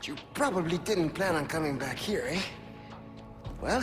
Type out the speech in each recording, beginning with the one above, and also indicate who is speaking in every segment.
Speaker 1: You probably didn't plan on coming back here, eh? Well,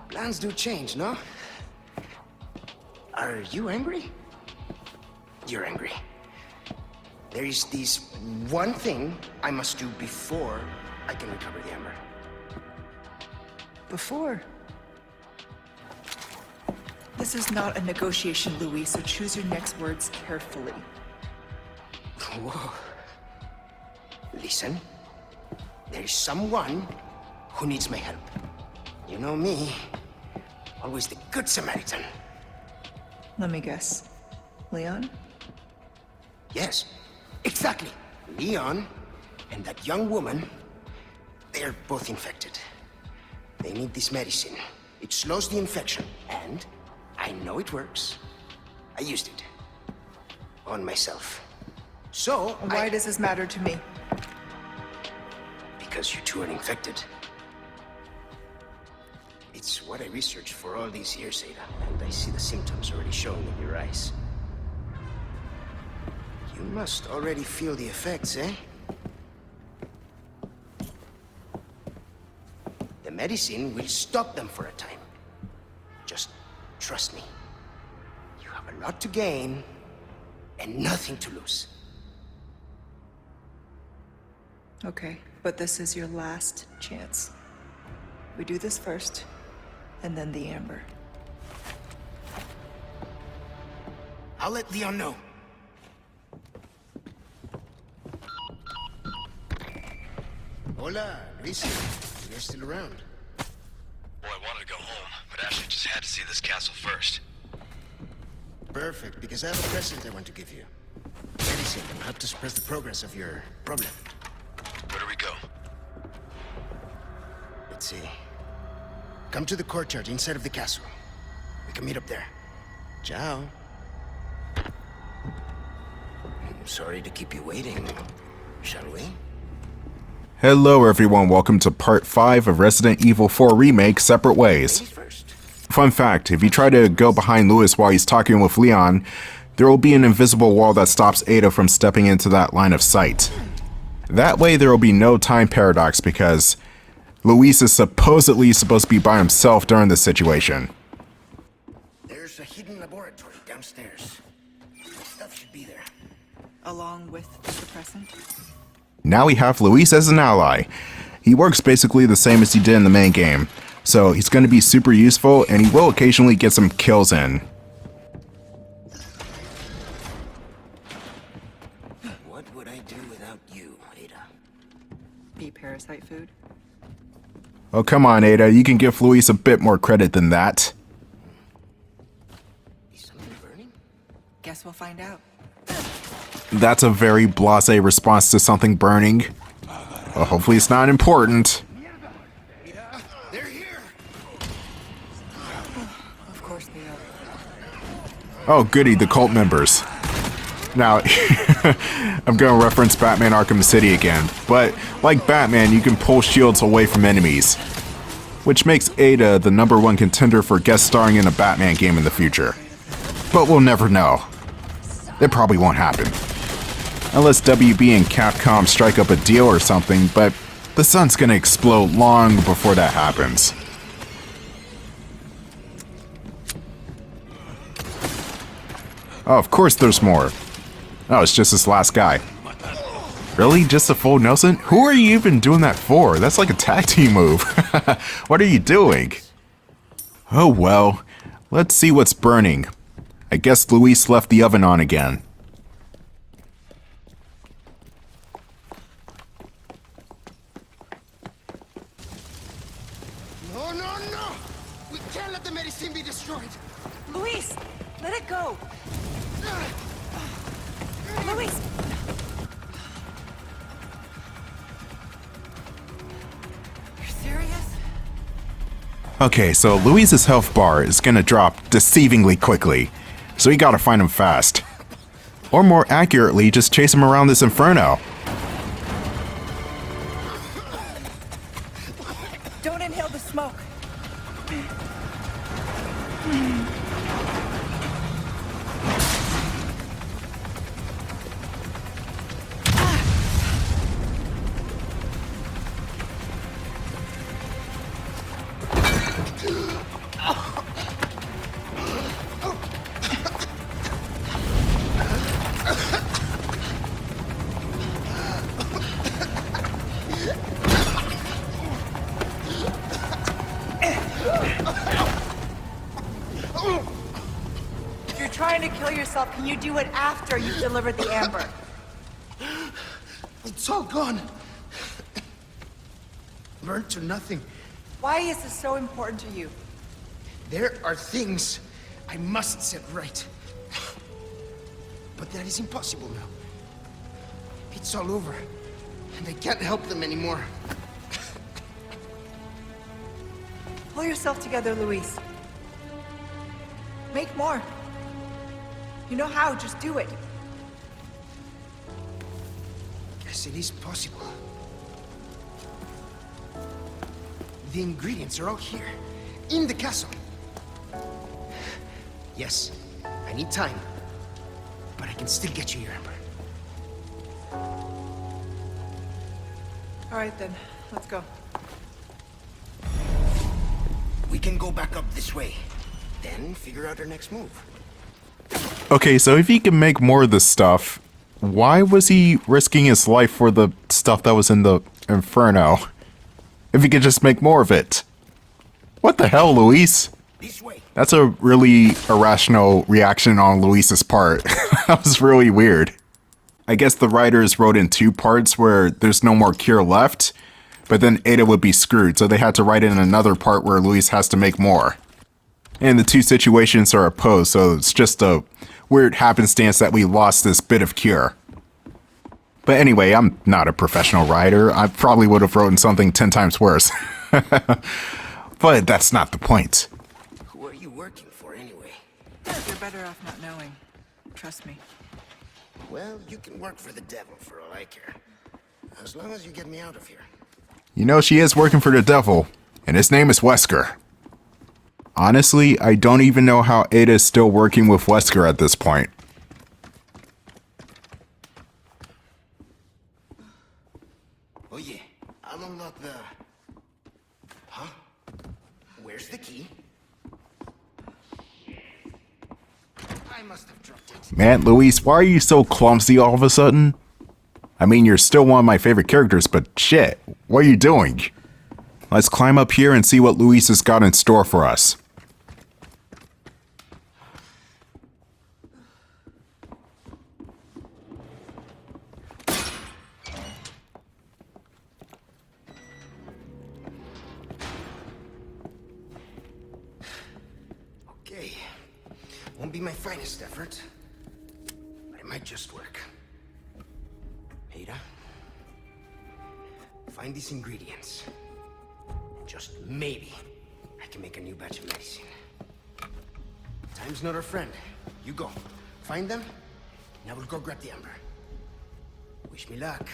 Speaker 1: plans do change, no? Are you angry? You're angry. There is this one thing I must do before I can recover the Ember.
Speaker 2: Before? This is not a negotiation, Louis, so choose your next words carefully.
Speaker 1: Whoa. Listen, there is someone who needs my help. You know me, always the good Samaritan.
Speaker 2: Let me guess. Leon?
Speaker 1: Yes, exactly. Leon and that young woman, they're both infected. They need this medicine. It slows the infection, and I know it works. I used it on myself. So,
Speaker 2: Why does this matter to me?
Speaker 1: Because you two are infected. It's what I researched for all these years, Ada, and I see the symptoms already showing in your eyes. You must already feel the effects, eh? The medicine will stop them for a time. Just trust me. You have a lot to gain and nothing to lose.
Speaker 2: Okay, but this is your last chance. We do this first, and then the Amber.
Speaker 1: I'll let Leon know. Hola, Luis. You're still around.
Speaker 3: Well, I wanted to go home, but Ashley just had to see this castle first.
Speaker 1: Perfect, because I have a present I want to give you. Medicine can help to suppress the progress of your problem.
Speaker 3: Where do we go?
Speaker 1: Let's see. Come to the courtyard inside of the castle. We can meet up there. Ciao. I'm sorry to keep you waiting. Shall we?
Speaker 4: Hello everyone, welcome to part 5 of Resident Evil 4 Remake, Separate Ways.
Speaker 1: Ladies first.
Speaker 4: Fun fact, if you try to go behind Louis while he's talking with Leon, there will be an invisible wall that stops Ada from stepping into that line of sight. That way there will be no time paradox because Luis is supposedly supposed to be by himself during this situation.
Speaker 1: There's a hidden laboratory downstairs. Stuff should be there.
Speaker 2: Along with the suppressant?
Speaker 4: Now we have Luis as an ally. He works basically the same as he did in the main game, so he's going to be super useful and he will occasionally get some kills in.
Speaker 1: What would I do without you, Ada?
Speaker 2: Be parasite food?
Speaker 4: Oh come on Ada, you can give Luis a bit more credit than that.
Speaker 1: Is something burning?
Speaker 2: Guess we'll find out.
Speaker 4: That's a very blasé response to something burning. Well, hopefully it's not important.
Speaker 1: Yeah, they're here.
Speaker 2: Of course they are.
Speaker 4: Oh goody, the cult members. Now, I'm gonna reference Batman Arkham City again, but like Batman, you can pull shields away from enemies, which makes Ada the #1 contender for guest starring in a Batman game in the future. But we'll never know. It probably won't happen. Unless WB and Capcom strike up a deal or something, but the sun's gonna explode long before that happens. Oh, of course there's more. Oh, it's just this last guy. Really? Just a full Nelson? Who are you even doing that for? That's like a tag team move. What are you doing? Oh well, let's see what's burning. I guess Luis left the oven on again.
Speaker 1: No, no, no! We can't let the medicine be destroyed.
Speaker 2: Luis! Let it go! Luis! You're serious?
Speaker 4: Okay, so Luis's health bar is gonna drop deceivingly quickly, so we gotta find him fast. Or more accurately, just chase him around this inferno.
Speaker 2: Don't inhale the smoke! kill yourself, can you do it after you've delivered the amber?
Speaker 1: It's all gone. Burnt to nothing.
Speaker 2: Why is this so important to you?
Speaker 1: There are things I must set right. But that is impossible now. It's all over, and I can't help them anymore.
Speaker 2: Pull yourself together, Luis. Make more. You know how, just do it.
Speaker 1: Yes, it is possible. The ingredients are all here, in the castle. Yes, I need time, but I can still get you your amber.
Speaker 2: All right then, let's go.
Speaker 1: We can go back up this way, then figure out our next move.
Speaker 4: Okay, so if he can make more of this stuff, why was he risking his life for the stuff that was in the Inferno? If he could just make more of it. What the hell, Luis?
Speaker 1: This way.
Speaker 4: That's a really irrational reaction on Luis's part. That was really weird. I guess the writers wrote in two parts where there's no more cure left, but then Ada would be screwed, so they had to write in another part where Luis has to make more. And the two situations are opposed, so it's just a weird happenstance that we lost this bit of cure. But anyway, I'm not a professional writer. I probably would have written something 10 times worse. But that's not the point.
Speaker 1: Who are you working for anyway?
Speaker 2: You're better off not knowing. Trust me.
Speaker 1: Well, you can work for the devil for all I care. As long as you get me out of here.
Speaker 4: You know, she is working for the devil, and his name is Wesker. Honestly, I don't even know how Ada is still working with Wesker at this point.
Speaker 1: Oh yeah, I'll unlock the... Huh? Where's the key? I must have dropped it.
Speaker 4: Man, Luis, why are you so clumsy all of a sudden? I mean, you're still one of my favorite characters, but shit, what are you doing? Let's climb up here and see what Luis has got in store for us.
Speaker 1: Okay. Won't be my finest effort, but it might just work. Ada, find these ingredients. Just maybe I can make a new batch of medicine. Time's not our friend. You go. Find them, and I will go grab the amber. Wish me luck.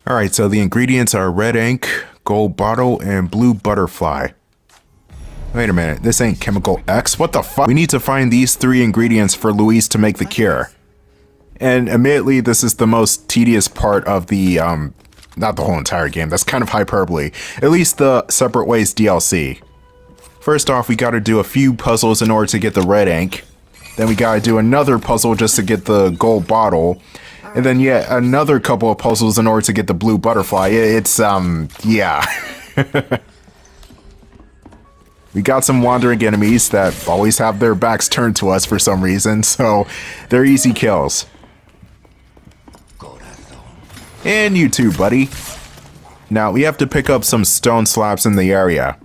Speaker 4: Alright, so the ingredients are red ink, gold bottle, and blue butterfly. Wait a minute, this ain't chemical X? What the fuck? We need to find these three ingredients for Luis to make the cure. And admittedly, this is the most tedious part of the, not the whole entire game, that's kind of hyperbole. At least the Separate Ways DLC. First off, we gotta do a few puzzles in order to get the red ink. Then we gotta do another puzzle just to get the gold bottle. And then yet another couple of puzzles in order to get the blue butterfly. It's, yeah. We got some wandering enemies that always have their backs turned to us for some reason, so they're easy kills. And you too, buddy. Now, we have to pick up some stone slabs in the area.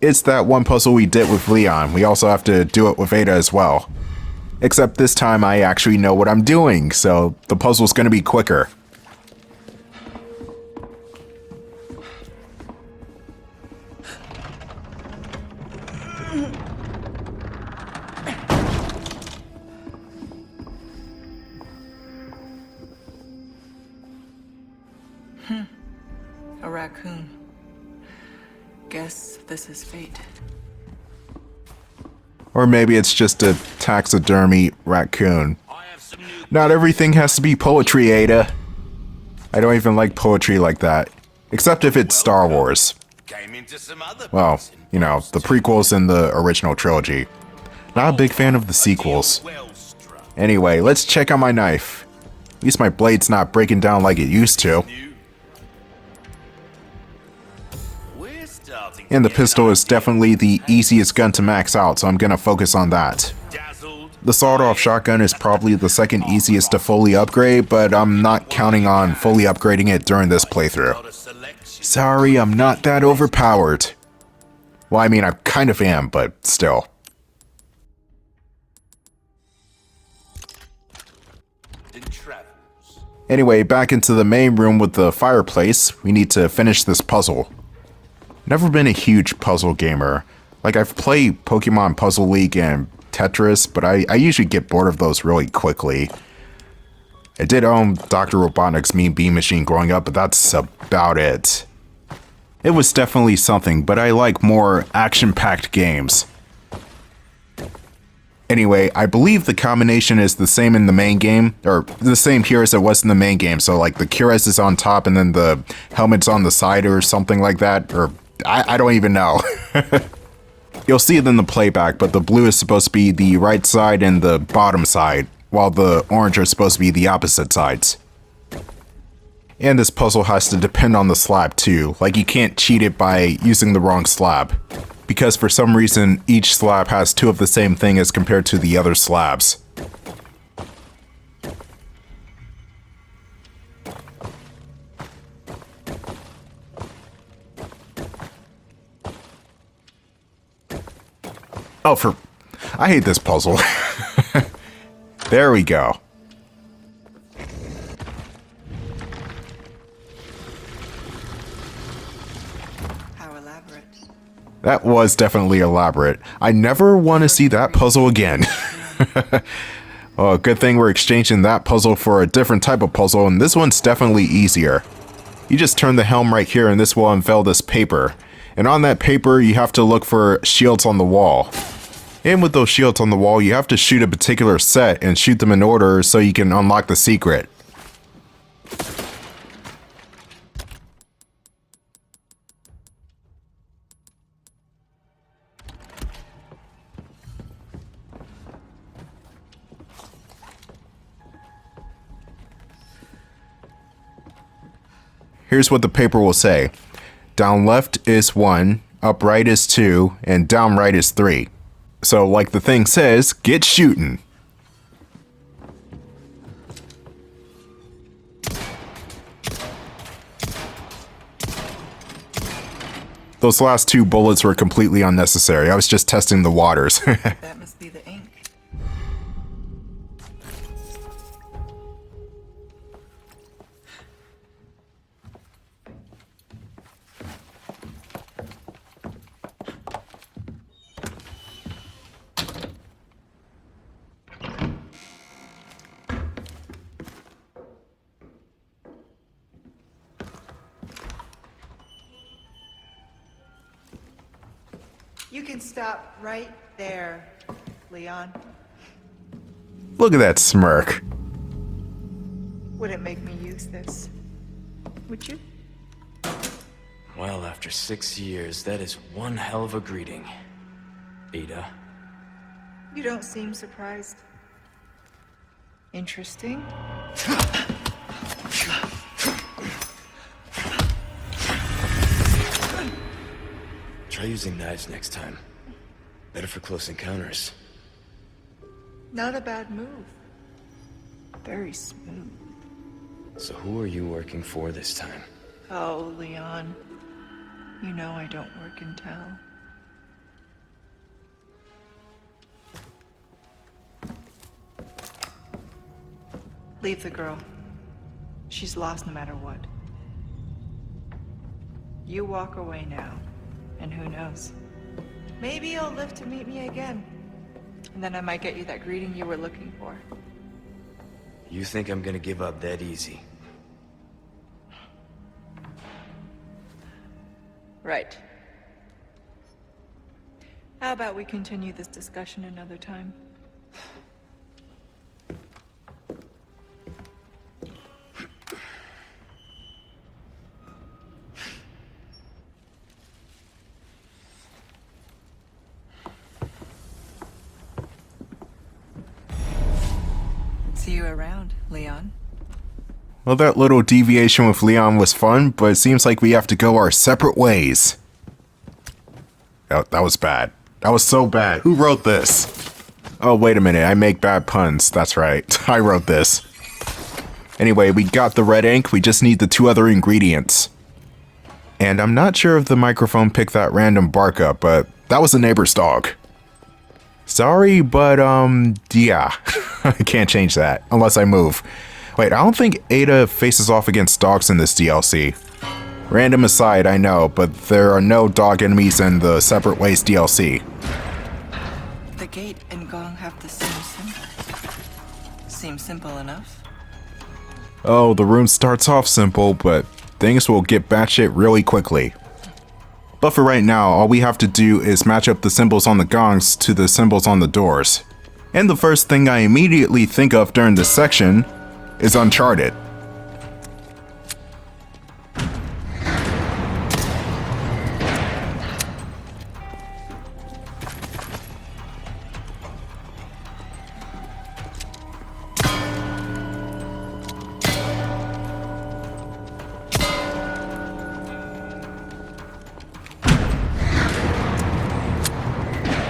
Speaker 4: It's that one puzzle we did with Leon. We also have to do it with Ada as well. Except this time I actually know what I'm doing, so the puzzle's gonna be quicker.
Speaker 2: A raccoon. Guess this is fate.
Speaker 4: Or maybe it's just a taxidermy raccoon. Not everything has to be poetry, Ada. I don't even like poetry like that. Except if it's Star Wars. Well, you know, the prequels and the original trilogy. Not a big fan of the sequels. Anyway, let's check out my knife. At least my blade's not breaking down like it used to.
Speaker 3: We're starting
Speaker 4: And the pistol is definitely the easiest gun to max out, so I'm gonna focus on that. The sawed-off shotgun is probably the second easiest to fully upgrade, but I'm not counting on fully upgrading it during this playthrough. Sorry, I'm not that overpowered. Well, I mean, I kind of am, but still. Anyway, back into the main room with the fireplace. We need to finish this puzzle. Never been a huge puzzle gamer. Like, I've played Pokemon Puzzle League and Tetris, but I usually get bored of those really quickly. I did own Dr. Robotnik's Mean Bean Machine growing up, but that's about it. It was definitely something, but I like more action-packed games. Anyway, I believe the combination is the same in the main game, or the same here as it was in the main game, so like the cuirass is on top and then the helmet's on the side or something like that, or I don't even know. You'll see it in the playback, but the blue is supposed to be the right side and the bottom side, while the orange are supposed to be the opposite sides. And this puzzle has to depend on the slab too, like you can't cheat it by using the wrong slab. Because for some reason, each slab has two of the same thing as compared to the other slabs. Oh, I hate this puzzle. There we go.
Speaker 2: How elaborate.
Speaker 4: That was definitely elaborate. I never want to see that puzzle again. Oh, good thing we're exchanging that puzzle for a different type of puzzle, and this one's definitely easier. You just turn the helm right here, and this will unveil this paper. And on that paper, you have to look for shields on the wall. And with those shields on the wall, you have to shoot a particular set and shoot them in order so you can unlock the secret. Here's what the paper will say. Down left is 1, up right is 2, and down right is 3. So, like the thing says, get shooting. Those last 2 bullets were completely unnecessary. I was just testing the waters.
Speaker 2: That must be the ink. You can stop right there, Leon.
Speaker 4: Look at that smirk.
Speaker 2: Wouldn't make me use this, would you?
Speaker 3: Well, after 6 years, that is one hell of a greeting, Ada.
Speaker 2: You don't seem surprised. Interesting.
Speaker 3: Try using knives next time. Better for close encounters.
Speaker 2: Not a bad move. Very smooth.
Speaker 3: So who are you working for this time?
Speaker 2: Oh, Leon. You know I don't work in town. Leave the girl. She's lost no matter what. You walk away now, and who knows? Maybe you'll live to meet me again. And then I might get you that greeting you were looking for.
Speaker 3: You think I'm gonna give up that easy?
Speaker 2: Right. How about we continue this discussion another time? See you around, Leon.
Speaker 4: Well, that little deviation with Leon was fun, but it seems like we have to go our separate ways. That was bad. That was so bad. Who wrote this? Oh, wait a minute. I make bad puns. That's right. I wrote this. Anyway, we got the red ink. We just need the 2 other ingredients. And I'm not sure if the microphone picked that random bark up, but that was the neighbor's dog. Sorry, but yeah. I can't change that unless I move. Wait, I don't think Ada faces off against dogs in this DLC. Random aside, I know, but there are no dog enemies in the Separate Ways DLC.
Speaker 2: The gate and gong have the same symbol. Seems simple enough.
Speaker 4: Oh, the room starts off simple, but things will get batshit really quickly. But for right now, all we have to do is match up the symbols on the gongs to the symbols on the doors. And the first thing I immediately think of during this section is Uncharted.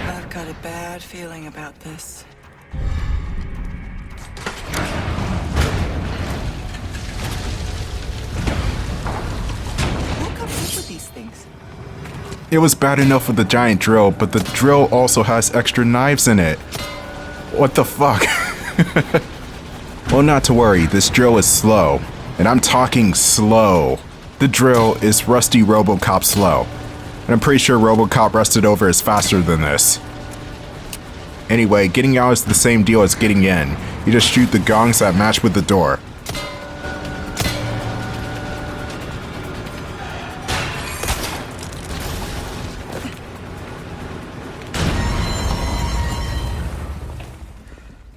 Speaker 2: I've got a bad feeling about this. Who comes up with these things?
Speaker 4: It was bad enough with the giant drill, but the drill also has extra knives in it. What the fuck? Well, not to worry, this drill is slow. And I'm talking slow. The drill is rusty RoboCop slow. And I'm pretty sure RoboCop Rusted Over is faster than this. Anyway, getting out is the same deal as getting in. You just shoot the gongs that match with the door.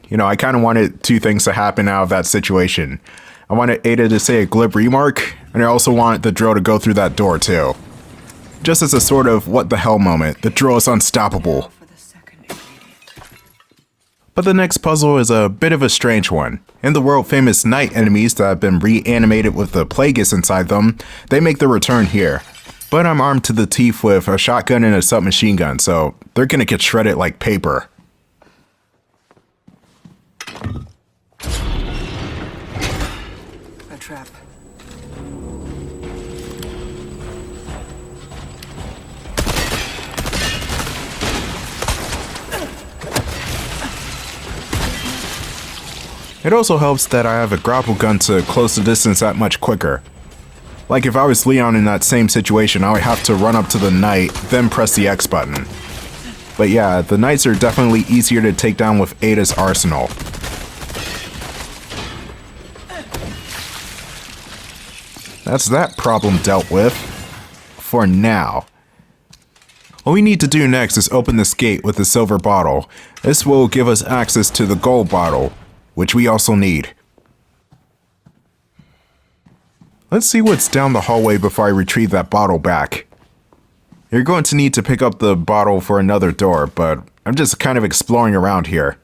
Speaker 4: You know, I kind of wanted 2 things to happen out of that situation. I wanted Ada to say a glib remark, and I also wanted the drill to go through that door too. Just as a sort of what the hell moment, the drill is unstoppable.
Speaker 2: For the second ingredient.
Speaker 4: But the next puzzle is a bit of a strange one. In the world famous night enemies that have been reanimated with the Plagueis inside them, they make their return here. But I'm armed to the teeth with a shotgun and a submachine gun, so they're gonna get shredded like paper.
Speaker 2: A trap.
Speaker 4: It also helps that I have a grapple gun to close the distance that much quicker. Like if I was Leon in that same situation, I would have to run up to the knight, then press the X button. But yeah, the knights are definitely easier to take down with Ada's arsenal. That's that problem dealt with. For now. What we need to do next is open this gate with the silver bottle. This will give us access to the gold bottle, which we also need. Let's see what's down the hallway before I retrieve that bottle back. You're going to need to pick up the bottle for another door, but I'm just kind of exploring around here.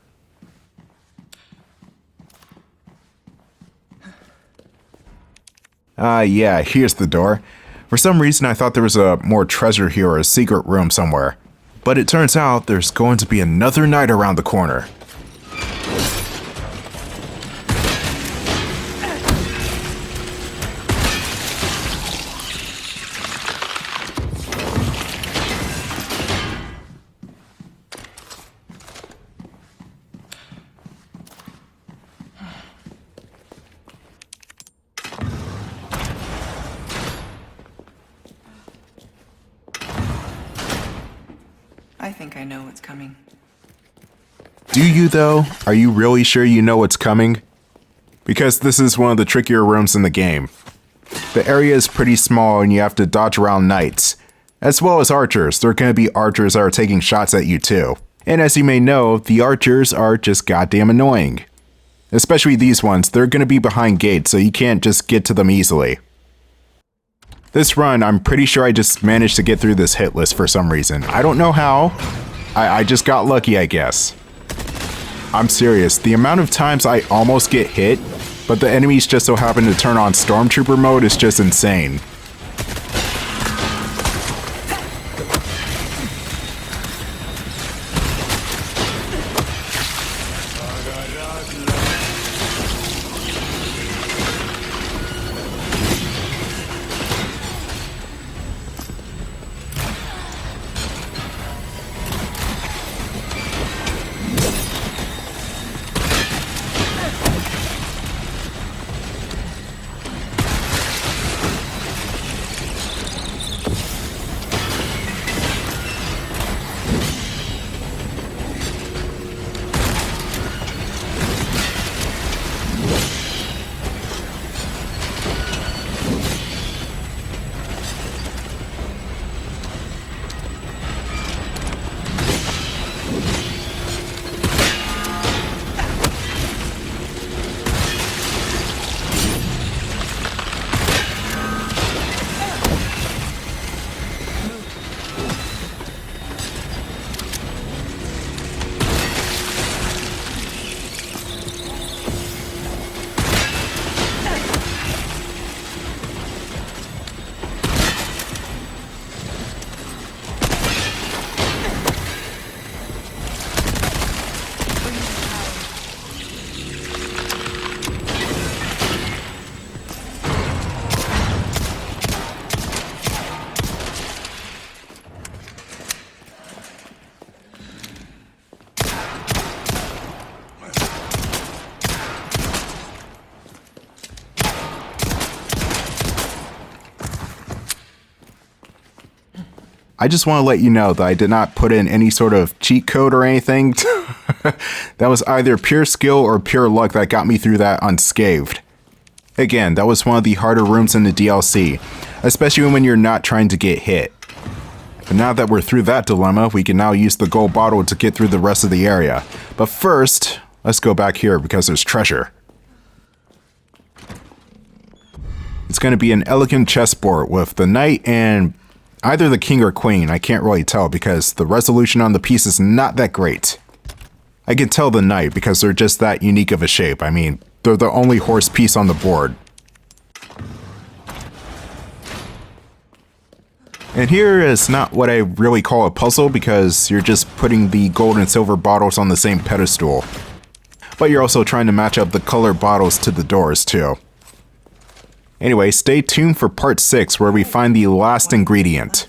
Speaker 4: Yeah, here's the door. For some reason I thought there was a more treasure here or a secret room somewhere. But it turns out there's going to be another knight around the corner.
Speaker 2: I think I know what's coming.
Speaker 4: Do you though? Are you really sure you know what's coming? Because this is one of the trickier rooms in the game. The area is pretty small and you have to dodge around knights. As well as archers. There are going to be archers that are taking shots at you too. And as you may know, the archers are just goddamn annoying. Especially these ones, they're going to be behind gates so you can't just get to them easily. This run, I'm pretty sure I just managed to get through this hit list for some reason. I don't know how. I just got lucky, I guess. I'm serious, the amount of times I almost get hit, but the enemies just so happen to turn on Stormtrooper mode is just insane. I just want to let you know that I did not put in any sort of cheat code or anything. That was either pure skill or pure luck that got me through that unscathed. Again, that was one of the harder rooms in the DLC, especially when you're not trying to get hit. But now that we're through that dilemma, we can now use the gold bottle to get through the rest of the area. But first, let's go back here because there's treasure. It's going to be an elegant chessboard with the knight and either the king or queen. I can't really tell because the resolution on the piece is not that great. I can tell the knight because they're just that unique of a shape. I mean, they're the only horse piece on the board. And here is not what I really call a puzzle because you're just putting the gold and silver bottles on the same pedestal. But you're also trying to match up the colored bottles to the doors too. Anyway, stay tuned for part 6 where we find the last ingredient.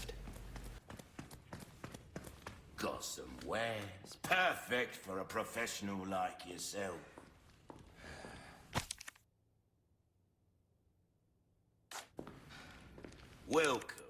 Speaker 5: Got some wares. Perfect for a professional like yourself. Welcome.